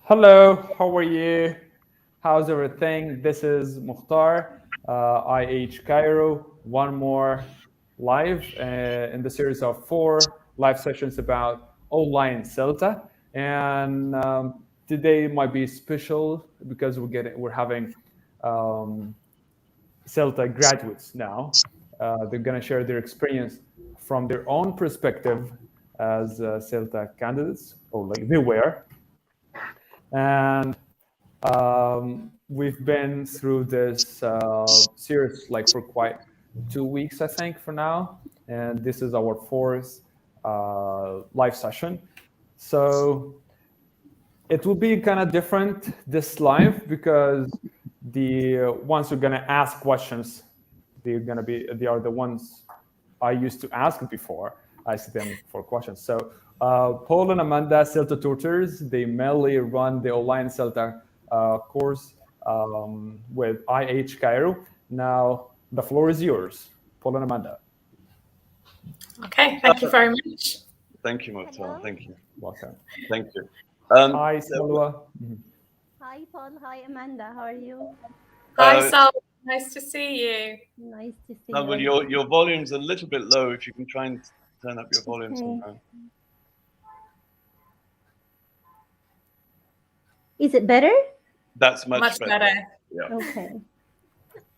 Hello, how are you? How's everything? This is Mukhtar, IH Cairo. One more live in the series of four live sessions about online CELTA. And today might be special because we're having um, CELTA graduates now. They're going to share their experience from their own perspective as CELTA candidates, or like they were. And we've been through this series like for quite 2 weeks, I think, for now. And this is our fourth live session. So it will be kind of different this live because the ones who are going to ask questions, they are the ones I used to ask before I ask them for questions. So Paul and Amanda, CELTA tutors, they mainly run the online CELTA course with IH Cairo. Now the floor is yours, Paul and Amanda. Okay, thank you very much. Thank you, Mukhtar. Thank you. Welcome. Thank you. Hi, Salwa. Hi, Paul. Hi, Amanda. How are you? Hi, Sal. Nice to see you. Nice to see Well, you. your volume's a little bit low. If you can try and turn up your volume somehow. Is it better? That's much better. Yeah. Okay.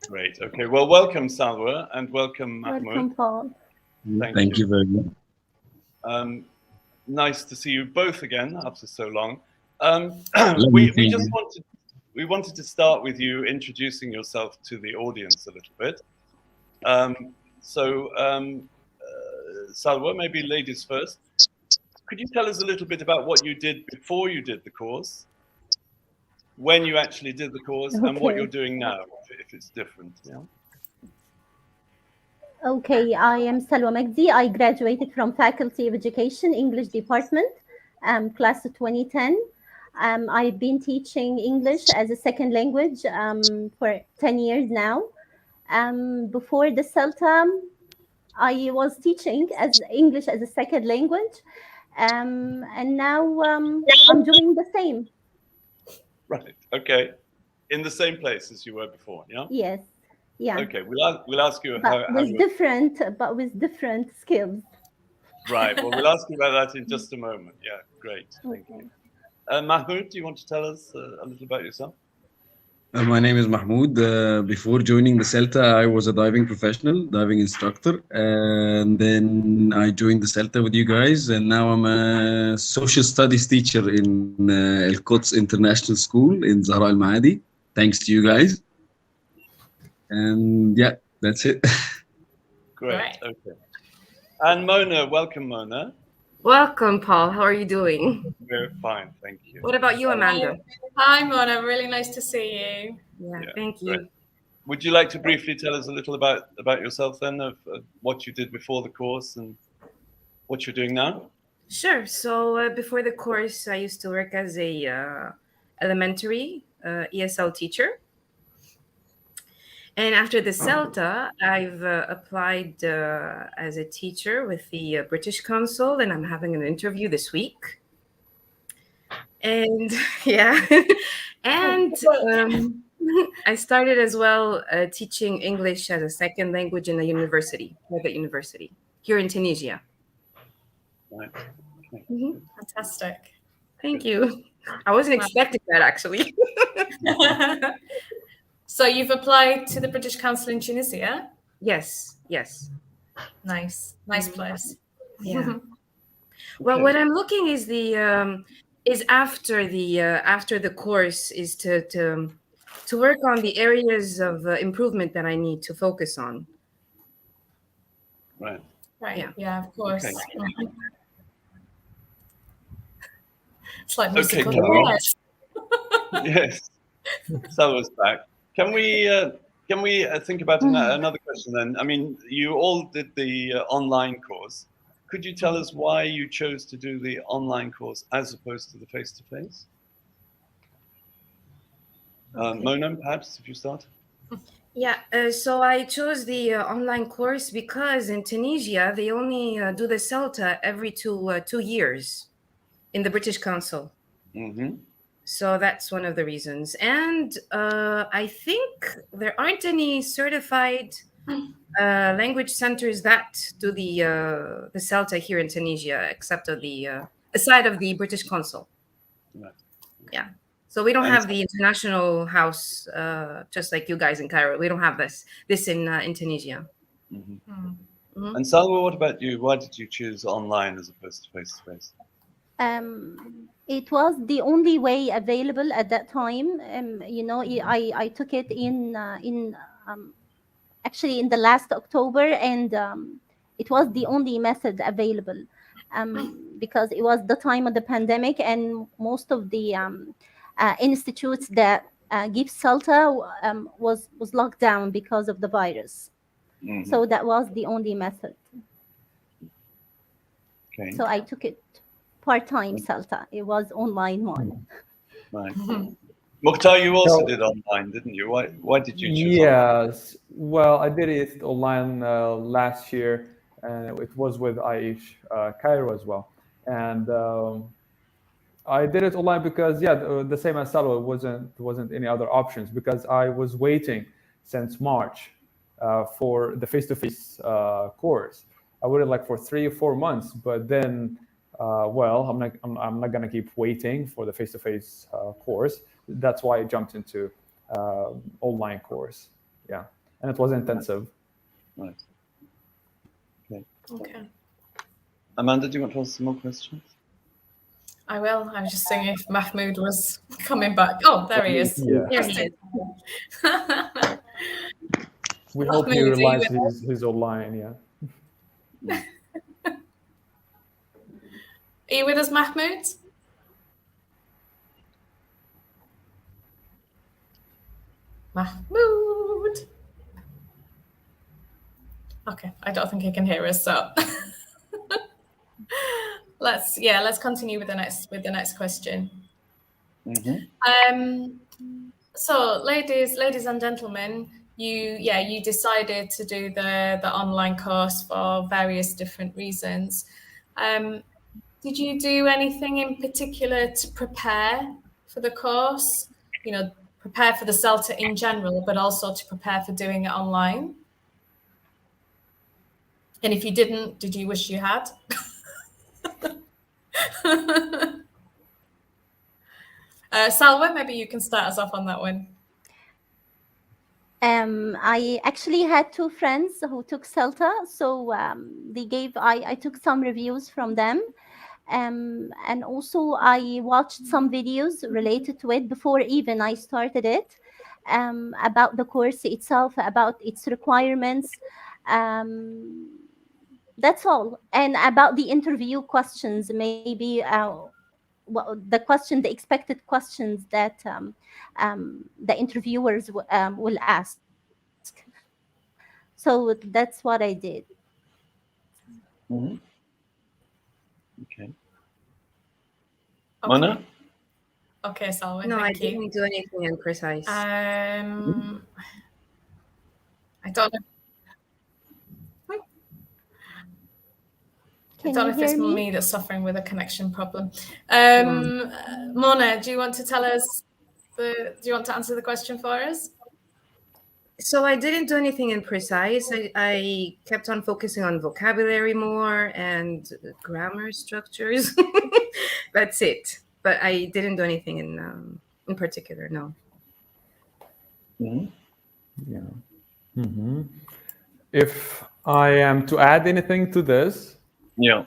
Great. Okay. Well, welcome, Salwa, and welcome, Mahmoud. Welcome, Paul. Thank you very much. Nice to see you both again after so long. We wanted to start with you introducing yourself to the audience a little bit. Salwa, maybe ladies first. Could you tell us a little bit about what you did before you did the course, when you actually did the course, and what you're doing now, if it's different? Yeah. Okay, I am Salwa Magdi. I graduated from Faculty of Education, English Department, class of 2010. I've been teaching English as a second language for 10 years now. Before the CELTA, I was teaching as English as a second language, and now I'm doing the same. Right. Okay. In the same place as you were before. Yeah. Yes. Yeah. Okay. We'll ask you but with different skills. Right. Well, we'll ask you about that in just a moment. Yeah. Great. Thank you. Mahmoud, do you want to tell us a little about yourself? My name is Mahmoud. Before joining the CELTA, I was a diving professional, diving instructor. And then I joined the CELTA with you guys. And now I'm a social studies teacher in El Quds International School in Zahra Al Maadi. Thanks to you guys. And yeah, that's it. Great. Right. Okay. And Mona, welcome, Mona. Welcome, Paul. How are you doing? We're fine, thank you. What about you, Amanda? Hi, Mona. Really nice to see you. Yeah, thank you. Great. Would you like to briefly tell us a little about yourself then, of what you did before the course and what you're doing now? Sure. So before the course, I used to work as a elementary ESL teacher. And after the CELTA, I've applied as a teacher with the British Council, and I'm having an interview this week. And yeah, and I started as well teaching English as a second language in a university, private university here in Tunisia. Right. Okay. Mm-hmm. Fantastic. Thank you. I wasn't expecting that, actually. So you've applied to the British Council in Tunisia? Yes. Nice place. Yeah. Well, what I'm looking is after the course is to work on the areas of improvement that I need to focus on. Right. Yeah, of course. Okay. It's like musical. Yes. Salwa's back. Can we think about another question then? I mean, you all did the online course. Could you tell us why you chose to do the online course as opposed to the face-to-face? Mona, perhaps, if you start. Yeah, so I chose the online course because in Tunisia, they only do the CELTA every two years. in the British Council. Mm-hmm. So that's one of the reasons. And I think there aren't any certified language centers that do the CELTA here in Tunisia, except of the aside of the British Council. Right. Yeah. So we don't And have the international house, just like you guys in Cairo. We don't have this in Tunisia. Mm-hmm. And Salwa, what about you? Why did you choose online as opposed to face-to-face? It was the only way available at that time. I took it in actually in the last October, and it was the only method available because it was the time of the pandemic, and most of the institutes that give CELTA was locked down because of the virus. Mm-hmm. So that was the only method. Okay. So I took it part-time CELTA. It was online one. Right. Mukhtar, you also did online, didn't you? Why did you choose online? Yes. Well, I did it online last year, and it was with Aish Cairo as well. And I did it online because, the same as Salwa, wasn't any other options because I was waiting since March for the face-to-face course. I waited like for 3 or 4 months, but then, I'm not gonna keep waiting for the face-to-face course. That's why I jumped into online course. Yeah, and it was intensive. Right. Okay. Okay. Amanda, do you want to ask some more questions? I will. I was just seeing if Mahmoud was coming back. Oh, there he is. Yeah. Here he is. We hope he Mahmoud, are you realizes he's online. Yeah. Are you with us, Mahmoud? Mahmoud. Okay, I don't think he can hear us, so let's continue with the next question. Mm-hmm. So ladies and gentlemen, you decided to do the online course for various different reasons. Did you do anything in particular to prepare for the course? Prepare for the CELTA in general, but also to prepare for doing it online? And if you didn't, did you wish you had? Salwa, maybe you can start us off on that one. I actually had 2 friends who took CELTA, so I took some reviews from them. And also I watched some videos related to it before even I started it, about the course itself, about its requirements. That's all. And about the interview questions, maybe the expected questions that the interviewers will ask. So that's what I did. Mm-hmm. Okay. Okay. Mona? Okay, Salwa, No, I thank you. didn't do anything imprecise. I don't know. I Can don't you know if it's hear me? me that's suffering with a connection problem. Mona, do you want to tell us do you want to answer the question for us? So I didn't do anything imprecise. I kept on focusing on vocabulary more and grammar structures. That's it. But I didn't do anything in particular. No. Mm-hmm. Yeah. Mm-hmm. If I am to add anything to this, Yeah.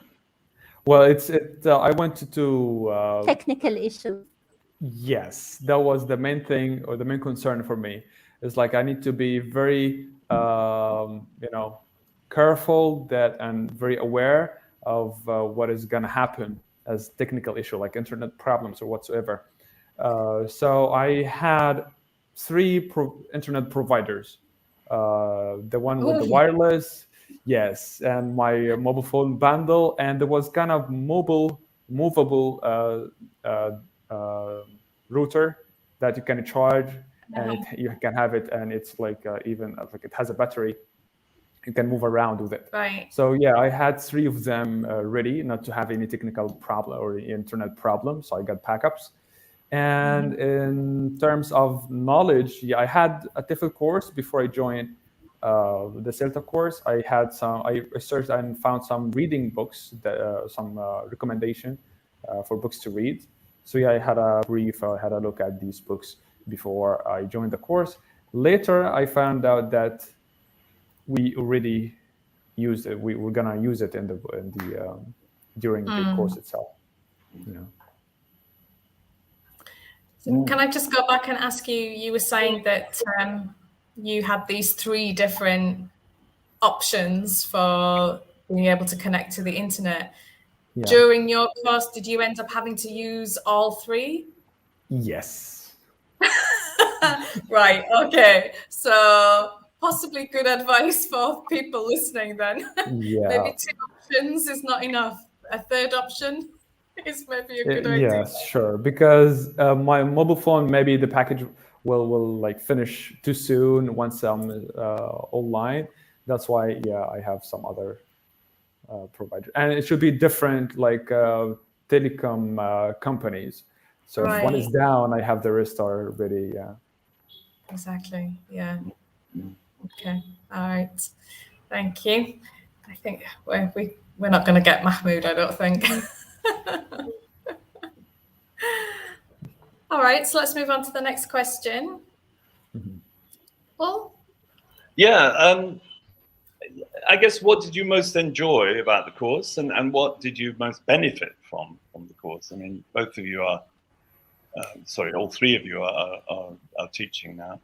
well, I went to Technical issues. yes, that was the main thing or the main concern for me. It's like I need to be very, careful and very aware of what is going to happen as technical issue like internet problems or whatsoever. So I had 3 internet providers. The one with the wireless, yes, and my mobile phone bundle, and there was kind of movable router that you can charge, and you can have it, and it's like even like it has a battery, you can move around with it. Right. So yeah, I had 3 of them ready, not to have any technical problem or internet problem. So I got backups. And in terms of knowledge, yeah, I had a TEFL course before I joined the CELTA course. I had I searched and found some reading books, that, some recommendation for books to read. So yeah, I had a brief, I had a look at these books before I joined the course. Later, I found out that we already used it. We were gonna use it in the during the course itself. So can I just go back and ask you? You were saying that you had these 3 different options for being able to connect to the internet. Yeah. During your course, did you end up having to use all 3? Yes. Right. Okay. So possibly good advice for people listening then. Yeah. Maybe 2 options is not enough. A 3rd option is maybe a good idea. Yes, sure. Because my mobile phone, maybe the package will like finish too soon once I'm online. That's why, yeah, I have some other provider, and it should be different, like telecom companies. So if one is Right. down, I have the rest already. Yeah. Exactly. Yeah. Okay. All right. Thank you. I think we're not going to get Mahmoud, I don't think. All right. So let's move on to the next question. Paul? Yeah, I guess what did you most enjoy about the course, and what did you most benefit from the course? I mean, both of you are, sorry, all 3 of you are teaching now,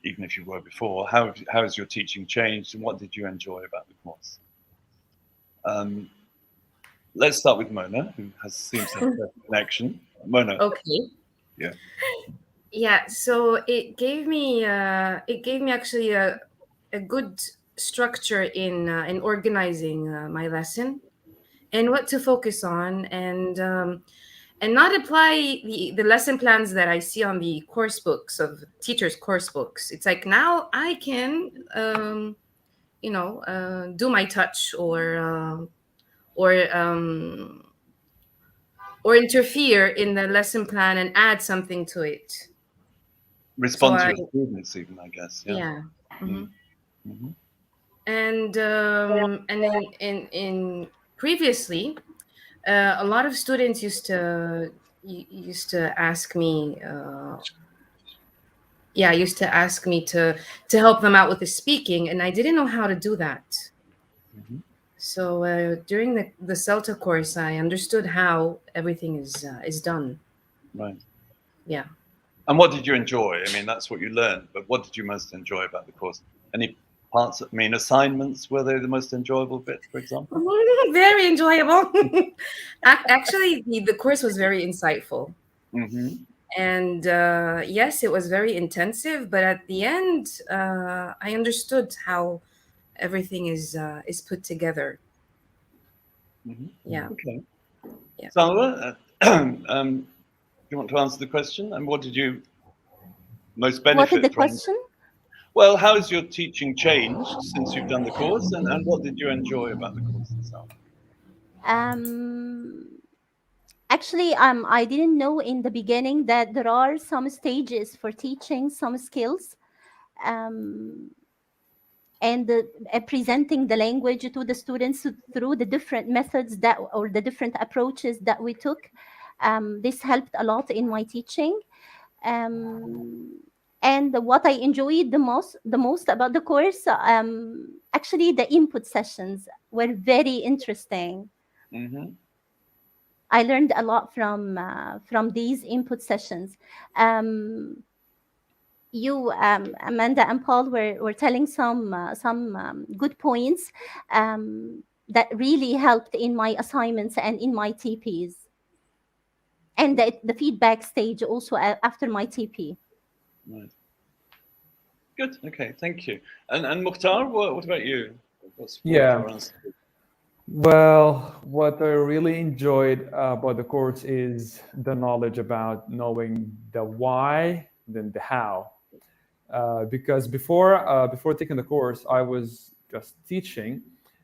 even if you were before. How has your teaching changed, and what did you enjoy about the course? Let's start with Mona, who seems to have a connection. Mona. Okay. Yeah. Yeah. So it gave me actually a good structure in organizing my lesson and what to focus on, and not apply the lesson plans that I see on the course books of teachers' course books. It's like now I can do my touch or interfere in the lesson plan and add something to it. Respond So to your students, even, I guess. Yeah. Yeah. Mhm. Mm-hmm. And then in previously, a lot of students used to ask me. Used to ask me to help them out with the speaking, and I didn't know how to do that. Mm-hmm. So during the CELTA course, I understood how everything is done. Right. Yeah. And what did you enjoy? I mean, that's what you learned, but what did you most enjoy about the course? Any parts, I mean, assignments, were they the most enjoyable bit, for example? Very enjoyable. Actually, the course was very insightful. Mm-hmm. And yes, it was very intensive, but at the end, I understood how everything is put together. Mm-hmm. Yeah. Okay. Yeah. Salwa, do you want to answer the question? And what did you most benefit What is the from? question? Well, how has your teaching changed since you've done the course, and what did you enjoy about the course itself? Actually, I didn't know in the beginning that there are some stages for teaching some skills, and presenting the language to the students through the different methods or the different approaches that we took. This helped a lot in my teaching. And what I enjoyed the most about the course, actually, the input sessions were very interesting. Mm-hmm. I learned a lot from these input sessions. You, Amanda and Paul, were telling some good points that really helped in my assignments and in my TPs, and the feedback stage also after my TP. Right. Good. Okay. Thank you. And Mukhtar, what about you? What's your answer? Well, what I really enjoyed about the course is the knowledge about knowing the why, then the how. Because before taking the course, I was just teaching,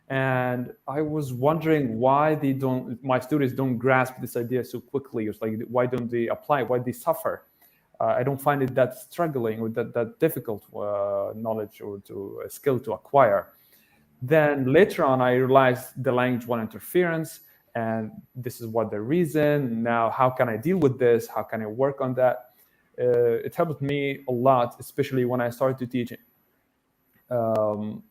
and I was wondering why my students don't grasp this idea so quickly. It's like, why don't they apply? Why they suffer? I don't find it that struggling or that difficult knowledge or a skill to acquire. Then later on, I realized the language one interference, and this is what the reason. Now, how can I deal with this? How can I work on that? It helped me a lot, especially when I started to teach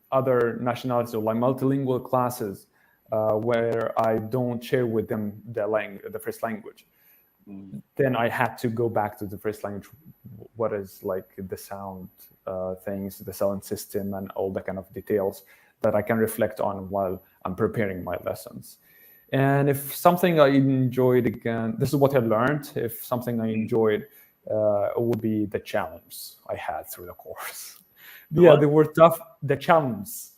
other nationalities or like multilingual classes where I don't share with them the first language. Then I had to go back to the first language, what is like the sound things, the sound system, and all the kind of details that I can reflect on while I'm preparing my lessons. And if something I enjoyed, again, this is what I learned. If something I enjoyed, it would be the challenge I had through the course. Yeah, they were tough. The challenges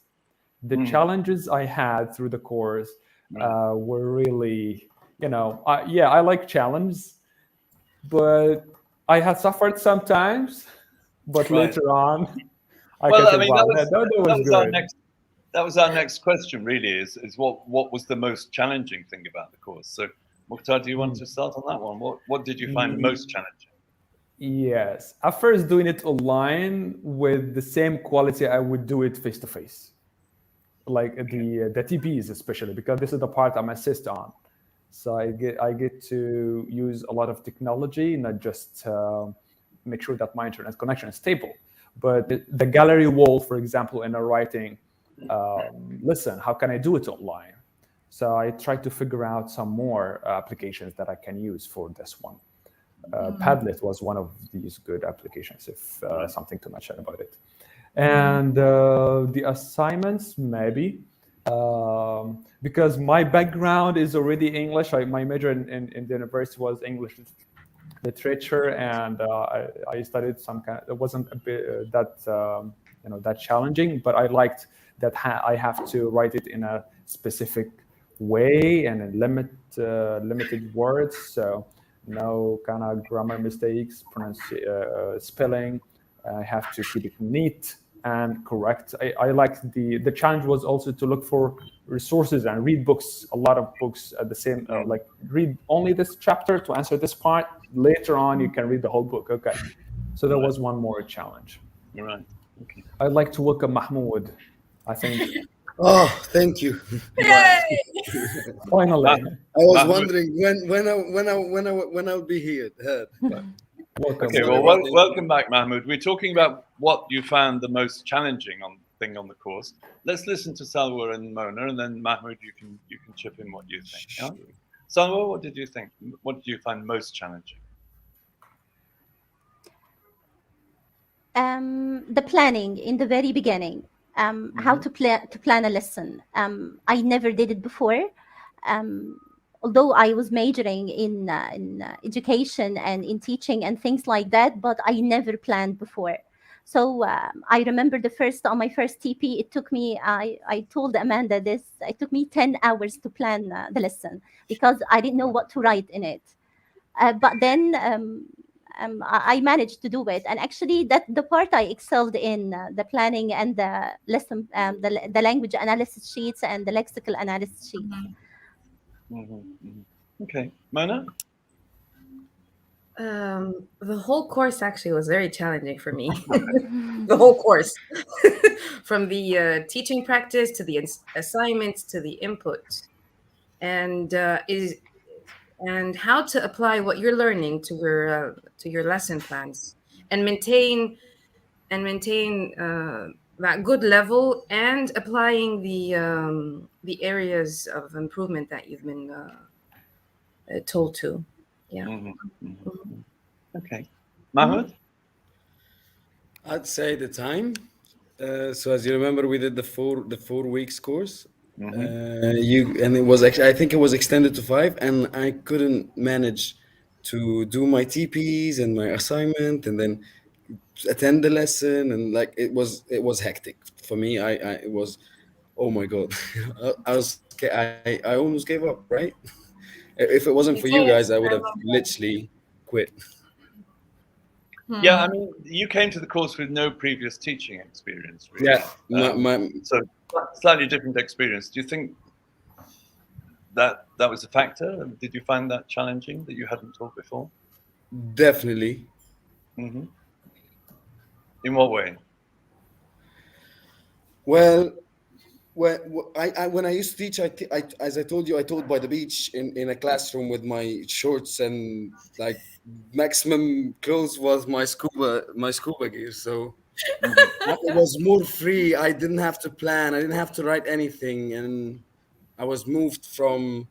I had through the course were really, I like challenges, but I had suffered sometimes. But later on, I can say, wow, that was good. That was our next question, really, is what was the most challenging thing about the course? So, Mukhtar, do you want to start on that one? What did you find most challenging? Yes. At first, doing it online with the same quality I would do it face-to-face. Like the TPs, especially, because this is the part I'm assist on. So I get to use a lot of technology, not just make sure that my internet connection is stable. But the gallery wall, for example, in a writing, listen, how can I do it online? So I tried to figure out some more applications that I can use for this one. Padlet was one of these good applications, if something to mention about it. And the assignments, maybe, because my background is already English. My major in the university was English literature, and I studied some kind. It wasn't a bit that challenging, but I liked that I have to write it in a specific way and in limited words, so no kind of grammar mistakes, spelling. I have to keep it neat and correct. I liked the challenge was also to look for resources and read books, a lot of books at the same, like read only this chapter to answer this part. Later on, you can read the whole book. Okay. So there was one more challenge. Right. Okay. I'd like to welcome Mahmoud, I think. Oh, thank you. Finally. I was wondering when I'll be here. Welcome. Okay, well, welcome back, Mahmoud. We're talking about what you found the most challenging thing on the course. Let's listen to Salwa and Mona, and then Mahmoud, you can chip in what you think. Yeah? Salwa, what did you think? What did you find most challenging? The planning in the very beginning. How to plan a lesson. I never did it before. Although I was majoring in education and in teaching and things like that, but I never planned before. So I remember on my first TP, it took me, I told Amanda this, it took me 10 hours to plan the lesson because I didn't know what to write in it. But then I managed to do it. And actually the part I excelled in the planning and the lesson, the language analysis sheets and the lexical analysis sheets. Okay, Mona? The whole course actually was very challenging for me. The whole course, from the teaching practice to the assignments to the input, and how to apply what you're learning to your lesson plans and maintain that good level and applying the areas of improvement that you've been told to. Yeah. Okay. Mahmoud? I'd say the time. So as you remember, we did the 4 weeks course. And it was actually, I think it was extended to 5, and I couldn't manage to do my TPs and my assignment and then attend the lesson, and like it was hectic for me. It was, oh my god. I almost gave up, right? If it wasn't for you guys, I would have literally quit. Yeah, I mean, you came to the course with no previous teaching experience, really. Yeah, slightly different experience. Do you think that was a factor? Did you find that challenging that you hadn't taught before? Definitely. Hmm. In what way? Well, when I used to teach, as I told you, I taught by the beach in a classroom with my shorts and like maximum clothes was my scuba gear. So it was more free. I didn't have to plan. I didn't have to write anything, and I was moved from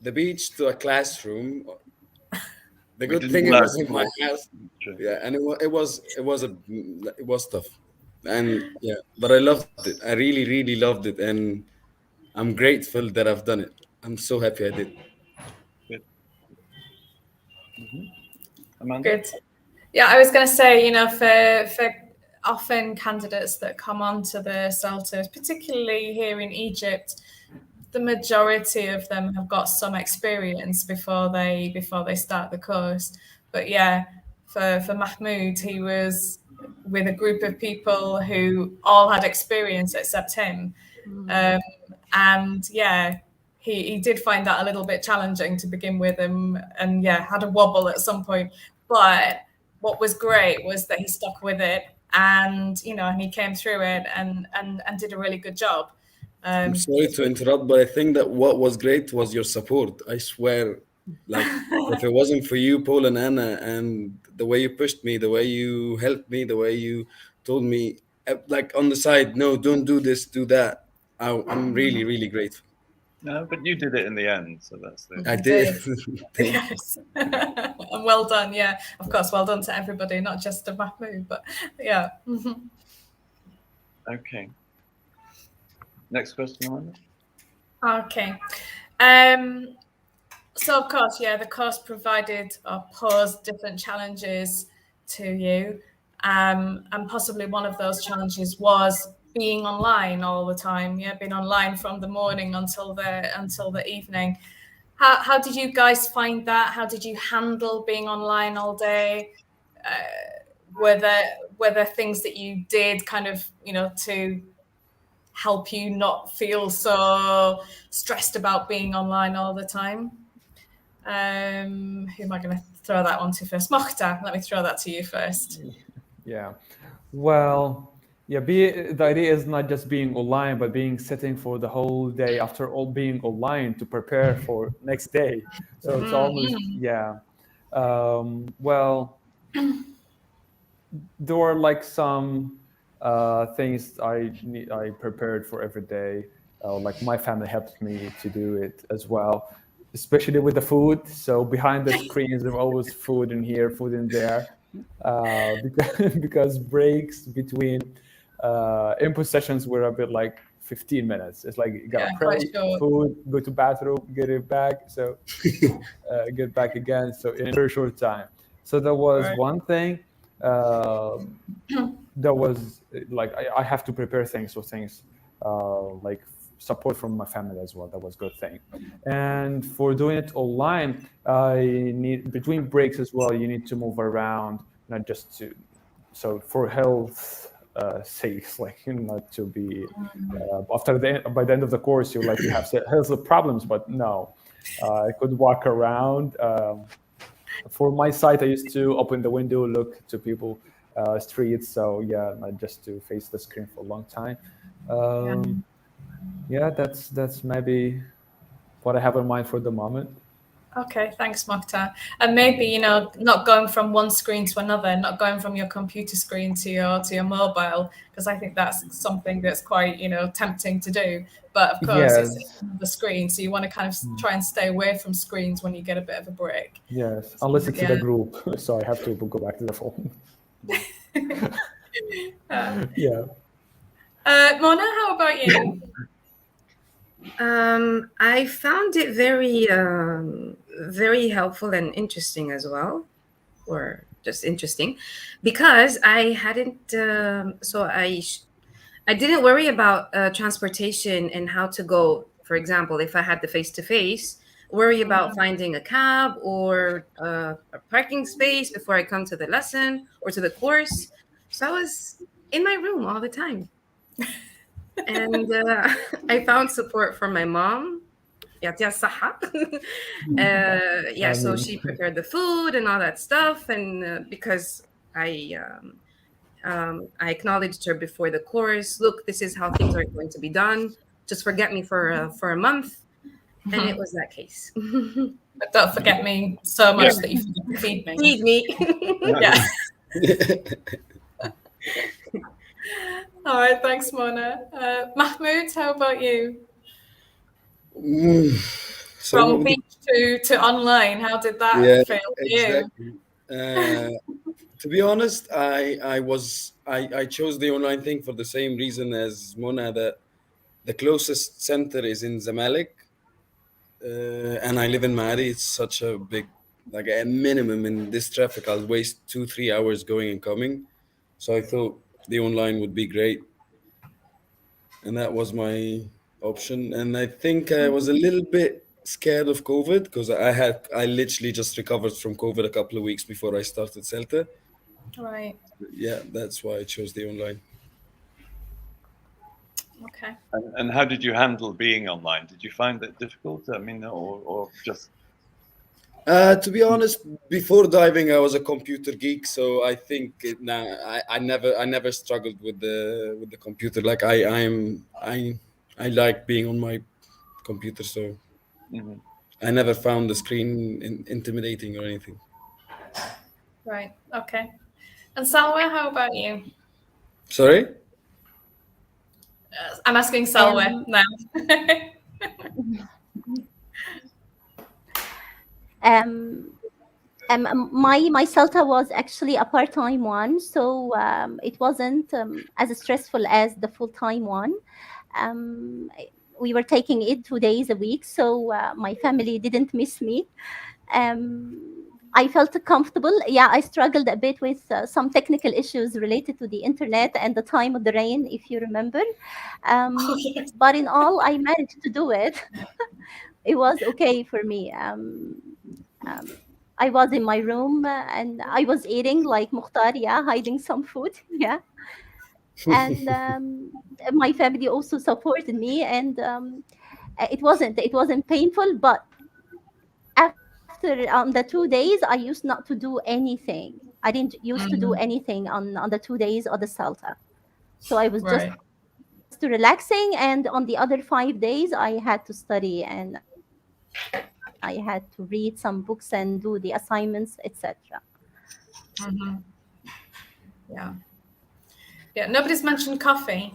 the beach to a classroom. The We good didn't thing it learn was in my more. house. True. Yeah, and it was tough, and yeah, but I loved it. I really really loved it, and I'm grateful that I've done it. I'm so happy I did. Good. Amanda? Good. Yeah, I was going to say, you know, for often candidates that come onto the CELTA, particularly here in Egypt, the majority of them have got some experience before they start the course. But yeah, for Mahmoud, he was with a group of people who all had experience except him. And yeah, he did find that a little bit challenging to begin with, and yeah, had a wobble at some point. But what was great was that he stuck with it, and you know, and he came through it and did a really good job. I'm sorry to interrupt, but I think that what was great was your support. I swear, like if it wasn't for you, Paul and Anna, and the way you pushed me, the way you helped me, the way you told me, like on the side, no, don't do this, do that. I'm really, really grateful. No, but you did it in the end, so that's the. I did. Thank you. Yes. And well done. Yeah, of course, well done to everybody, not just to Mahmoud, but yeah. Okay. Next question, Amanda. Okay. So of course, yeah, the course provided or posed different challenges to you. And possibly one of those challenges was being online all the time. Yeah, being online from the morning until the evening. How did you guys find that? How did you handle being online all day? Were there things that you did kind of, you know, to help you not feel so stressed about being online all the time? Who am I going to throw that one to first? Mokhtar, let me throw that to you first. Yeah. Well, yeah, the idea is not just being online, but being sitting for the whole day after all being online to prepare for next day. So it's almost, yeah. Well, there were like some things I prepared for every day. Like my family helped me to do it as well, especially with the food. So behind the screens, there's always food in here, food in there, because breaks between input sessions were a bit like 15 minutes. It's like you gotta pray, food, go to bathroom, get it back, so get back again. So in a very short time. So that was one thing. That was like I have to prepare things for things like support from my family as well. That was a good thing. And for doing it online, I need between breaks as well. You need to move around, not just to so for health sakes, like not to be by the end of the course you have health problems, but no, I could walk around. For my site, I used to open the window, look to people, streets. So yeah, not just to face the screen for a long time. Yeah, that's maybe what I have in mind for the moment. Okay, thanks, Mokhtar. And maybe, you know, not going from one screen to another, not going from your computer screen to your mobile, because I think that's something that's quite, you know, tempting to do. But of course, Yes. it's the screen, so you want to kind of try and stay away from screens when you get a bit of a break. Yes, unless it's in a group, so I have to go back to the phone. Yeah. Mona, how about you? I found it very helpful and interesting as well, or just interesting, because I hadn't. I didn't worry about transportation and how to go. For example, if I had the face-to-face, worry about finding a cab or a parking space before I come to the lesson or to the course. So I was in my room all the time. And I found support from my mom. يعطيها الصحة. Yeah, so mean, she prepared the food and all that stuff, and because I acknowledged her before the course. Look, this is how things are going to be done. Just forget me for a month, and it was that case. But don't forget me so much Yeah. that you forget to feed me. Feed me. Yeah. All right, thanks, Mona. Mahmoud, how about you? So From beach to online, how did that yeah, feel for you? exactly. To be honest, I chose the online thing for the same reason as Mona, that the closest center is in Zamalek, and I live in Maadi. It's such a big, like a minimum in this traffic, I'll waste 2-3 hours going and coming. So I thought the online would be great, and that was my option. And I think I was a little bit scared of COVID because I literally just recovered from COVID a couple of weeks before I started CELTA. Right. Yeah, that's why I chose the online. Okay. And how did you handle being online? Did you find it difficult? I mean, or just To be honest, before diving, I was a computer geek, so I think I never struggled with the computer. Like I like being on my computer, so Mhm. I never found the screen intimidating or anything. Right. Okay. And Salwa, how about you? Sorry? I'm asking Salwa now. My CELTA was actually a part-time one, so it wasn't as stressful as the full-time one. Um, we were taking it 2 days a week, so my family didn't miss me. I felt comfortable. Yeah, I struggled a bit with some technical issues related to the internet and the time of the rain, if you remember. Yes. But in all, I managed to do it. It was okay for me. I was in my room and I was eating like Mukhtar, yeah, hiding some food, yeah. And my family also supported me, and it wasn't painful, but after the 2 days, I used not to do anything. I didn't used to do anything on the 2 days of the Salta. So I was just Right. relaxing, and on the other 5 days, I had to study and I had to read some books and do the assignments, etc. Yeah. Yeah. Nobody's mentioned coffee.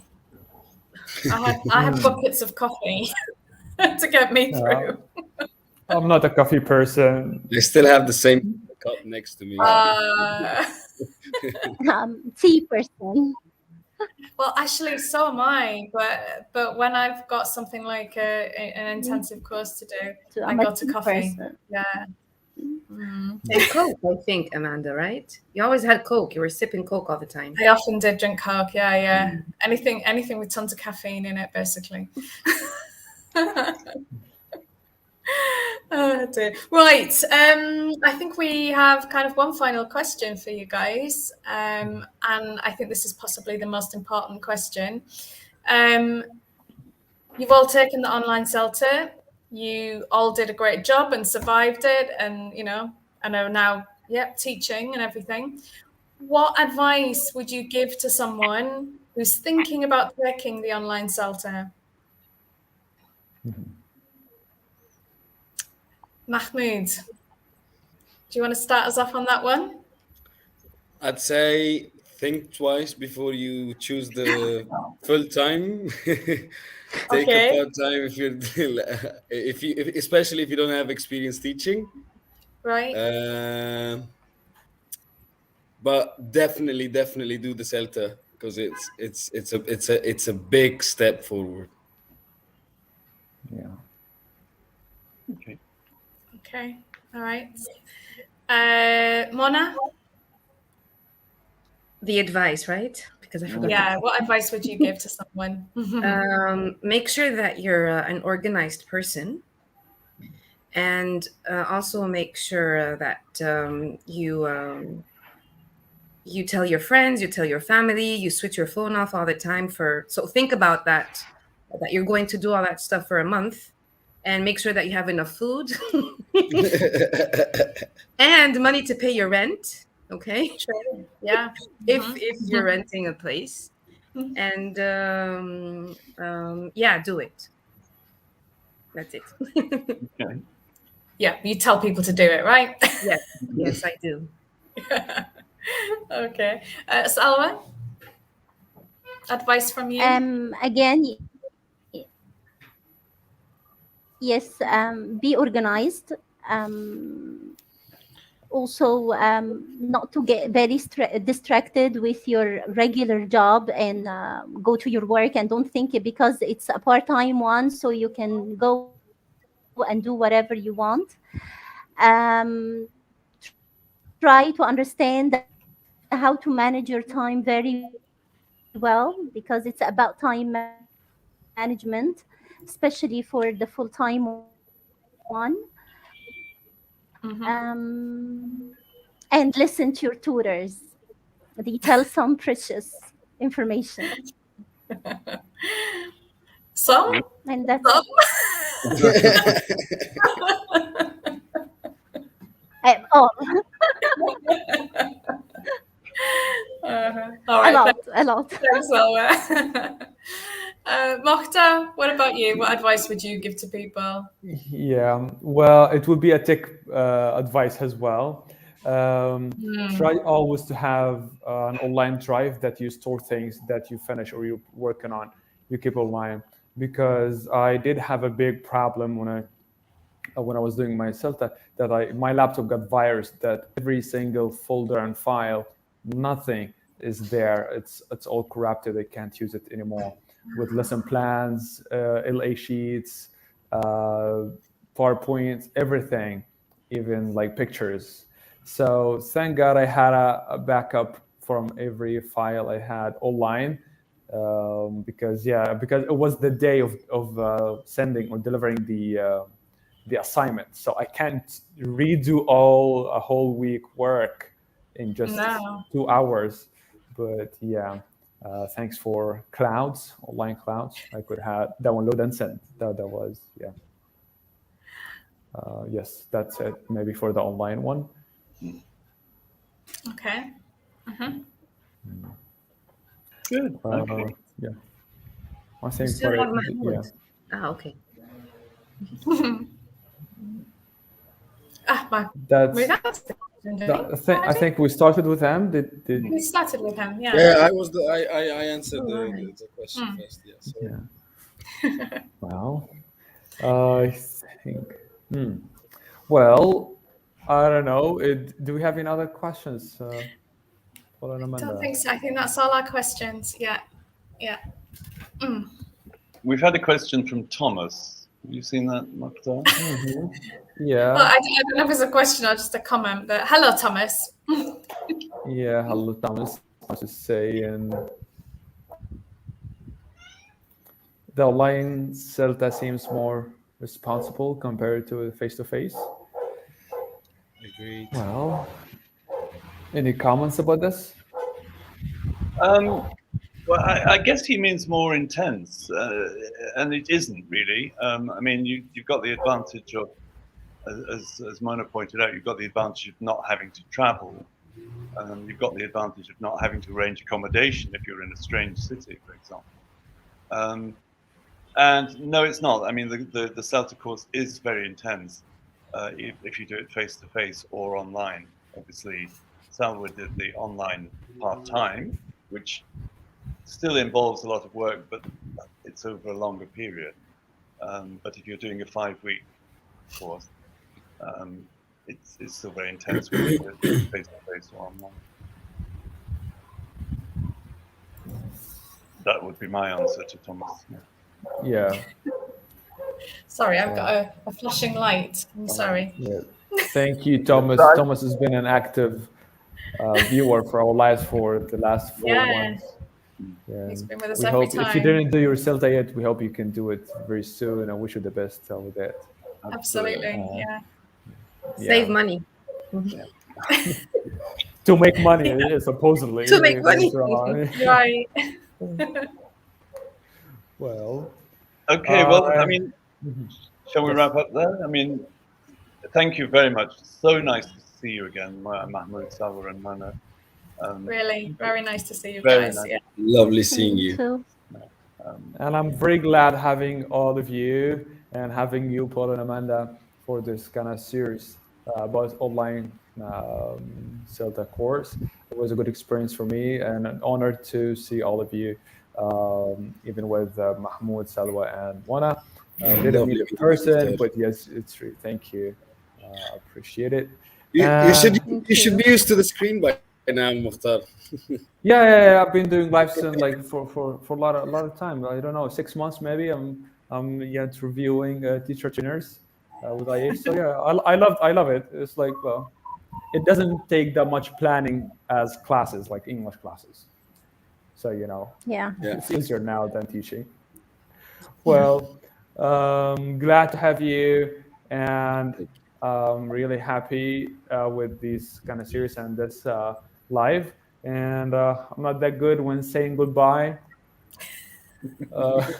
I have buckets of coffee to get me through. I'm not a coffee person. I still have the same cup next to me. Tea person. Well, actually, so am I. But when I've got something like an intensive course to do, So I I'm a go to tea coffee. person. Yeah. And Coke, I think, Amanda, right? You always had Coke. You were sipping Coke all the time. I often did drink Coke. Yeah, yeah. Anything with tons of caffeine in it, basically. Oh, dear. Right. I think we have kind of one final question for you guys, and I think this is possibly the most important question. You've all taken the online CELTA. You all did a great job and survived it, and and are now teaching and everything. What advice would you give to someone who's thinking about taking the online CELTA? Mahmoud, do you want to start us off on that one? I'd say think twice before you choose the full time. Take a Okay. part time if you're especially if you don't have experience teaching. Right. But definitely do the CELTA because it's a big step forward. Yeah. okay. Okay. All right. Mona? The advice, right? Because I forgot. Yeah. What advice would you give to someone? Make sure that you're an organized person, and also make sure that you You tell your friends, you tell your family, you switch your phone off all the time so think about that you're going to do all that stuff for a month, and make sure that you have enough food and money to pay your rent. Okay. True. Yeah. If you're renting a place, and yeah, do it. That's it. Okay. Yeah, you tell people to do it, right? Yes, I do. Okay. Salwa, advice from you? Again, yes, be organized. Also, not to get very distracted with your regular job, and go to your work and don't think it because it's a part-time one, so you can go and do whatever you want. Try to understand how to manage your time very well, because it's about time management, especially for the full-time one. And listen to your tutors. They tell some precious information. Some? And that's Some? all. All A right. lot, a lot. Thanks, Salwa. Mokhtar, what about you? What advice would you give to people? Yeah, well, it would be a tech advice as well. Try always to have an online drive that you store things that you finish or you're working on. You keep online, because I did have a big problem when I was doing my CELTA, that my laptop got virus, that every single folder and file, nothing is there. It's all corrupted. I can't use it anymore. With lesson plans, LA sheets, PowerPoint, everything, even like pictures. So thank God I had a backup from every file I had online. Because it was the day of sending or delivering the assignment, so I can't redo a whole week work in just No. 2 hours. But yeah, thanks for clouds, online clouds, I could have download and send. That was, yeah. Yes, that's it. Maybe for the online one. Okay. Good. Okay. Yeah. I You think still have yeah. Mahmoud. Okay. That's I think we started with them. Did We started with him, yeah. Yeah, I answered the question first. Yeah. So. Yeah. Well, I think. Well, I don't know. Do we have any other questions? I don't think so. I think that's all our questions. Yeah. We've had a question from Thomas. Have you seen that, Mokhtar? Yeah. Well, I don't know if it's a question or just a comment, but hello, Thomas. Yeah, hello, Thomas. I was just saying, the online CELTA seems more responsible compared to face-to-face. Agreed. Well, any comments about this? Well, I guess he means more intense, and it isn't really. I mean, you've got the advantage of, as Mona pointed out, you've got the advantage of not having to travel. You've got the advantage of not having to arrange accommodation if you're in a strange city, for example. And no, it's not. I mean, the CELTA course is very intense if you do it face-to-face or online. Obviously, Salwa did the online part-time, which still involves a lot of work, but it's over a longer period. But if you're doing a 5-week course, it's still very intense whether it's face-to-face or online. That would be my answer to Thomas. Yeah. Sorry, I've got a flashing light. I'm sorry. Yeah. Thank you, Thomas. Thomas has been an active viewer for our lives for the last 4 months. Yeah. He's been with us We every hope time. if you didn't do your CELTA yet, we hope you can do it very soon. I wish you the best with that. Absolutely. Yeah. Save money. to make money, supposedly. To make money. later on. Right. Well, Okay, well, I uh, mean, shall we yes. wrap up there? I mean, thank you very much. So nice to see you again, Mahmoud, Salwa, and Mana. Really, very nice to see you Very guys. nice. Yeah. Lovely seeing Me you. too. And I'm very glad having all of you and having you, Paul and Amanda, for this kind of series about online CELTA course. It was a good experience for me and an honor to see all of you, even with Mahmoud, Salwa, and Wana. Didn't meet Lovely in meeting you, person, Mukhtar. but yes, it's true. Thank you. Appreciate it. You should And Thank you should you. be used to the screen by now, Mukhtar. yeah, I've been doing live stream like for a lot of time. I don't know, 6 months maybe. I'm yet reviewing teacher trainers with IH. So yeah, I love it. It's like, well, it doesn't take that much planning as classes like English classes. So Yeah. Yeah. it's easier now than teaching. Well, glad to have you, and really happy with this kind of series and this live. And I'm not that good when saying goodbye, uh,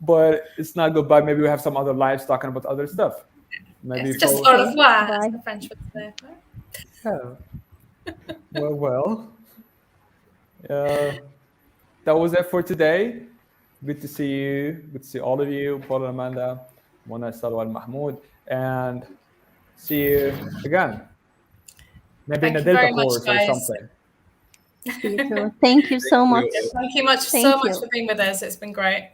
but it's not goodbye. Maybe we have some other lives talking about other stuff. Maybe It's just for au revoir, as Bye. the French would say. yeah. Well. That was it for today. Good to see you. Good to see all of you, Paul and Amanda, Mona, Salwa, and Mahmoud, and see you again. Maybe in Thank a you Delta very much, course or guys. something. See you too. Thank you so much. Thank you so Thank much you. for being with us. It's been great.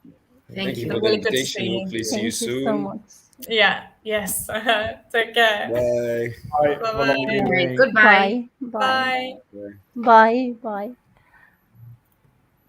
Thank Thank you you. for the Really good to invitation. see you. Hopefully see you Thank you so soon. much. Yeah. Yes. Take care. Bye. All right. Have a lovely Bye-bye. evening. Goodbye. Bye. Bye. Bye. Bye. Bye. Bye.